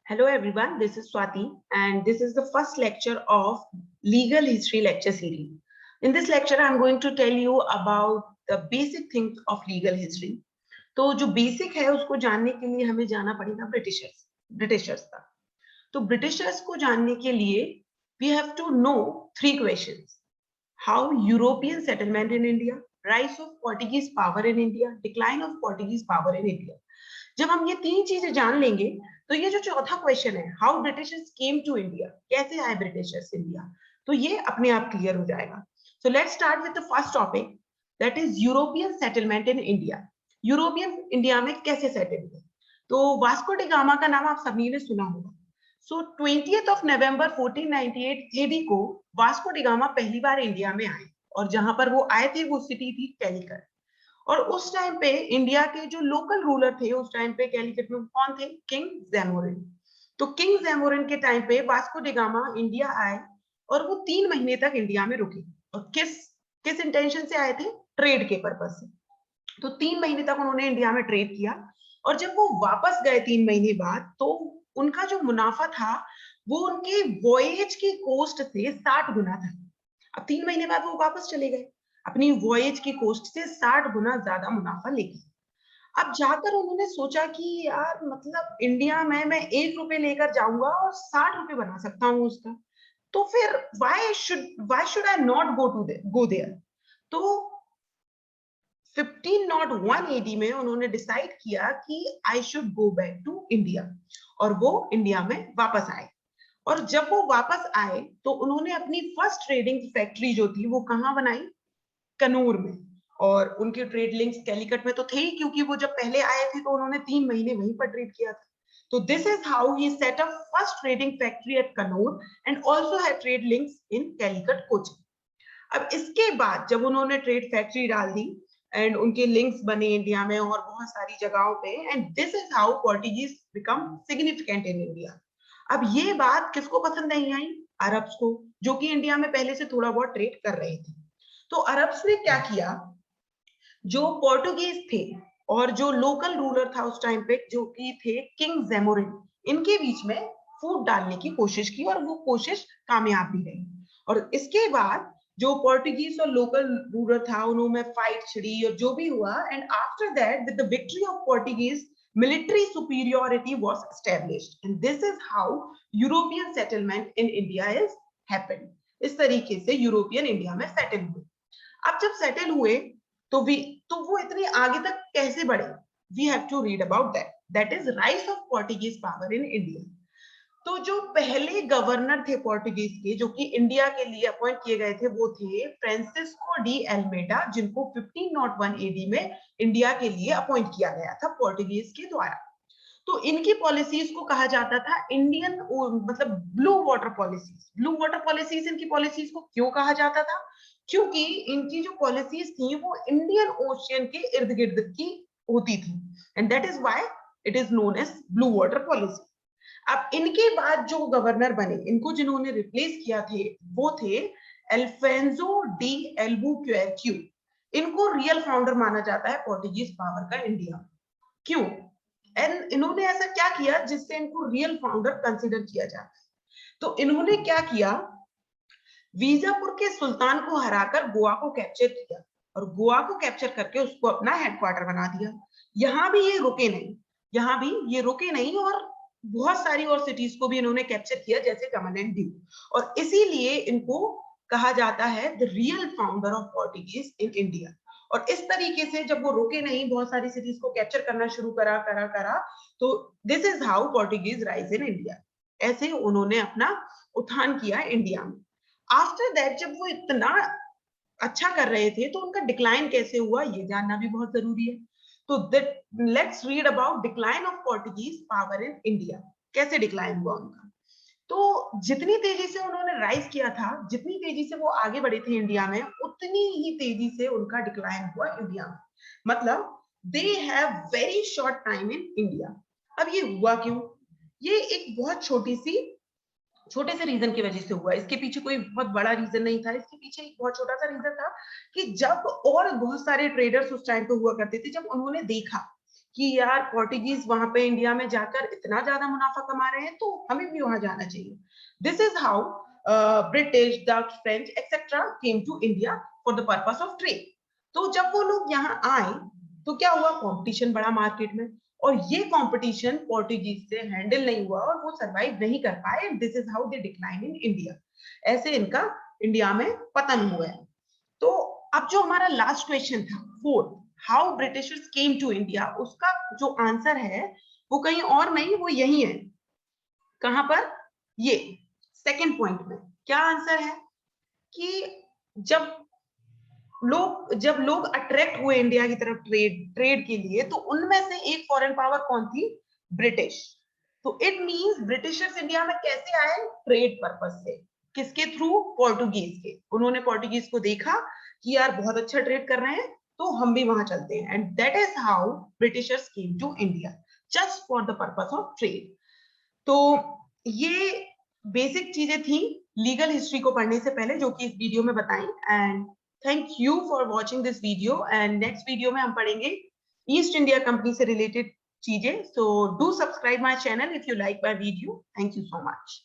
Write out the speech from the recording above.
Hello everyone, this is Swati and this is the first lecture of Legal History lecture series. In this lecture, I'm going to tell you about the basic things of legal history. तो जो basic है उसको जानने के लिए हमें जाना पड़ेगा ब्रिटिशर्स तक. तो ब्रिटिशर्स को जानने के लिए we have to know three questions. How European settlement in India, rise of Portuguese power in India, decline of Portuguese power in India. जब हम ये तीन चीजें जान लेंगे तो ये जो चौथा क्वेश्चन है how Britishers came to India, कैसे आए ब्रिटिशर्स इंडिया, तो ये अपने आप क्लियर हो जाएगा. So let's start with the first topic, that is European settlement in India. European India में कैसे सेटल हुए? तो वास्को डी गामा का नाम आप सभी ने सुना होगा. सो 20th of November 1498 एडी को वास्को डी गामा पहली बार इंडिया में आए और जहां पर वो आए थे वो सिटी थी कैलिकट. और उस टाइम पे इंडिया के जो लोकल रूलर थे उस टाइम पे कैलिकट में कौन थे? किंग जैमोरिन. तो किंग जैमोरिन के टाइम पे वास्को डी गामा इंडिया आए और वो 3 महीने तक इंडिया में रुके. और किस किस इंटेंशन से आए थे? ट्रेड के पर्पज से. तो 3 महीने तक उन्होंने इंडिया में ट्रेड किया और जब वो वापस गए 3 महीने बाद तो उनका जो मुनाफा था वो उनके वॉयेज की कॉस्ट से 60 गुना था. अब 3 महीने बाद वो वापस चले गए अपनी वॉयेज की कॉस्ट से 60 गुना ज्यादा मुनाफा लेके. अब जाकर उन्होंने सोचा कि यार मतलब इंडिया में मैं 1 रुपए लेकर जाऊंगा और 60 रुपए बना सकता हूँ उसका. तो फिर why should I not go there? तो 1501 एडी में उन्होंने डिसाइड किया कि I should go back to India और वो इंडिया में वापस आए. और जब वो वापस आए तो उन्होंने अपनी फर्स्ट ट्रेडिंग फैक्ट्री जो थी वो कहाँ बनाई? कनूर में. और उनके ट्रेड लिंक्स कैलिकट में तो थे ही क्योंकि वो जब पहले आए थे तो उन्होंने 3 महीने वहीं पर ट्रेड किया था. तो this is how he set up first trading factory at Kannur and also had trade links in Calicut Cochin. अब इसके बाद जब उन्होंने ट्रेड फैक्ट्री डाल दी एंड उनके लिंक्स बने इंडिया में और बहुत सारी जगहों पे and this is how Portuguese become significant in India. अब ये बात किसको पसंद नहीं आई? अरब्स को, जो कि इंडिया में पहले से थोड़ा बहुत ट्रेड कर रहे थे. तो अरब्स ने क्या किया, जो पोर्टुगीज थे और जो लोकल रूलर था उस टाइम पे जो कि थे किंग जैमोरिन, इनके बीच में फूट डालने की कोशिश की और वो कोशिश कामयाब भी रही. और इसके बाद जो पोर्टुगीज और लोकल रूलर था उन्होंने फाइट छिड़ी और जो भी हुआ and after that with the victory of Portuguese military superiority was established and this is how European settlement in India is happened. इस तरीके से यूरोपियन इंडिया में सेटल हुए. अब जब सेटल हुए तो वो इतने आगे तक कैसे बढ़े? We have to read about that is rise of Portuguese power in India. तो जो पहले गवर्नर थे पोर्टुगीज के जो कि इंडिया के लिए अपॉइंट किए गए थे वो थे फ्रांसिस्को डी एल्मेडा, जिनको 1501 एडी में इंडिया के लिए अपॉइंट किया गया था पोर्टुगीज के द्वारा. तो इनकी पॉलिसीज को कहा जाता था इंडियन मतलब blue water policies. Blue water policies इनकी पॉलिसीज को क्यों कहा जाता था? क्योंकि इनकी जो पॉलिसीज थी वो इंडियन ओशियन के इर्द गिर्द की होती थी and that is why it is known as blue water policy. अब इनके बाद जो गवर्नर बने, इनको जिन्होंने रिप्लेस किया थे वो थे अल्फोंसो डी एल्बुक्वेर्क्यू. इनको रियल फाउंडर माना जाता है पोर्टुगीज पावर का इंडिया. क्यों? एंड इन्होंने ऐसा क्या किया जिससे इनको रियल फाउंडर कंसीडर किया जाता है? तो इन्होंने क्या किया, बीजापुर के सुल्तान को हराकर गोवा को कैप्चर किया और गोवा को कैप्चर करके उसको अपना हेडक्वार्टर बना दिया. यहाँ भी ये रुके नहीं और बहुत सारी और सिटीज को भी इन्होंने कैप्चर किया जैसे कमल एंड ड्यू. और इसीलिए इनको कहा जाता है the real founder of Portuguese in India. और इस तरीके से जब वो रुके नहीं, बहुत सारी सिटीज को कैप्चर करना शुरू करा तो this is how Portuguese rise in India. ऐसे उन्होंने अपना उत्थान किया इंडिया में. आफ्टर दैट जब वो इतना अच्छा कर रहे थे तो उनका डिक्लाइन कैसे हुआ ये जानना भी बहुत जरूरी है. तो let's read about decline of Portuguese power in India. कैसे डिक्लाइन हुआ उनका? तो जितनी तेजी से उन्होंने राइज किया था, जितनी तेजी से वो आगे बढ़े थे इंडिया में, उतनी ही तेजी से उनका डिक्लाइन हुआ इंडिया में. मतलब they have very short time in India. अब ये हुआ क्यों? ये एक बहुत छोटे से रीजन की वजह से हुआ. इसके पीछे कोई बहुत बड़ा रीजन नहीं था. इसके पीछे एक बहुत छोटा सा रीजन था कि जब और बहुत सारे ट्रेडर्स उस टाइम पे हुआ करते थे, जब उन्होंने देखा कि यार पोर्टुगीज वहां पे इंडिया में जाकर इतना ज्यादा मुनाफा कमा रहे हैं, तो हमें भी वहां जाना चाहिए. This is how British, Dutch, French etcetera came to India for the purpose of trade. तो जब वो लोग यहाँ आए तो क्या हुआ, कंपटीशन बढ़ा मार्केट में, और ये कंपटीशन पोर्टुगीज से हैंडल नहीं हुआ और वो सरवाइव नहीं कर पाए. This is how they decline in India. ऐसे इनका इंडिया में पतन हुआ है. तो अब जो हमारा लास्ट क्वेश्चन था, fourth, how Britishers came to India, उसका जो आंसर है वो कहीं और नहीं, वो यही है. कहां पर, ये सेकंड पॉइंट में क्या आंसर है कि जब लोग अट्रैक्ट हुए इंडिया की तरफ ट्रेड के लिए, तो उनमें से एक फॉरेन पावर कौन थी, ब्रिटिश. तो इट मींस ब्रिटिशर्स इंडिया में कैसे आए, ट्रेड पर्पस से. किसके थ्रू, पोर्टुगीज के. उन्होंने पोर्टुगीज को देखा कि यार बहुत अच्छा ट्रेड कर रहे हैं, तो हम भी वहां चलते हैं. And that is how Britishers came to India, just for the purpose of trade. तो ये बेसिक चीजें थी लीगल हिस्ट्री को पढ़ने से पहले, जो कि इस वीडियो में बताई. And thank you for watching this video. And next video में हम पढ़ेंगे ईस्ट इंडिया कंपनी से रिलेटेड चीजें. So do subscribe my channel if you like my video. Thank you so much.